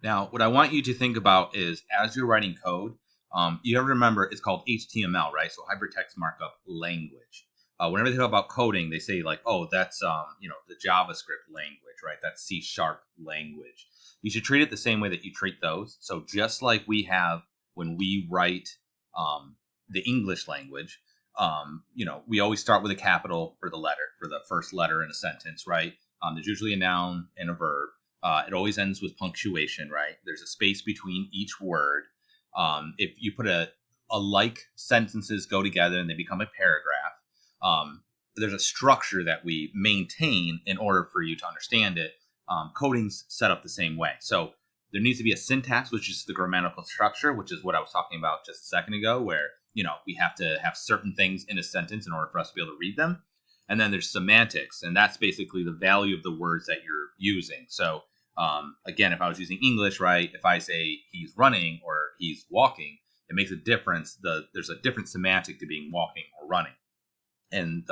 Now, what I want you to think about is as you're writing code, you have to remember it's called HTML, right? So hypertext markup language. Whenever they talk about coding, they say like, oh, that's the JavaScript language, right? That's C# language. You should treat it the same way that you treat those. So just like we have when we write the English language, we always start with a capital for the letter, for the first letter in a sentence, right? There's usually a noun and a verb. It always ends with punctuation, right? There's a space between each word. If you put a like sentences go together and they become a paragraph, there's a structure that we maintain in order for you to understand it. Coding's set up the same way. So there needs to be a syntax, which is the grammatical structure, which is what I was talking about just a second ago, where we have to have certain things in a sentence in order for us to be able to read them. And then there's semantics, and that's basically the value of the words that you're using. So again, if I was using English, right, if I say he's running or he's walking, it makes a difference. There's a different semantic to being walking or running. And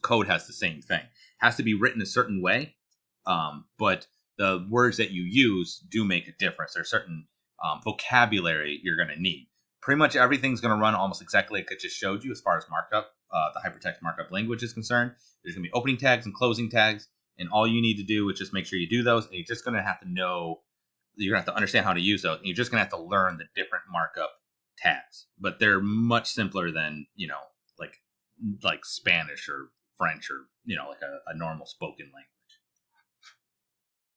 code has the same thing. It has to be written a certain way, but the words that you use do make a difference. There's certain vocabulary you're going to need. Pretty much everything's going to run almost exactly like I just showed you as far as markup, the hypertext markup language is concerned. There's going to be opening tags and closing tags, and all you need to do is just make sure you do those, and you're just going to have to know, you're going to have to understand how to use those, and you're just going to have to learn the different markup tags. But they're much simpler than, like Spanish or French or, like a normal spoken language.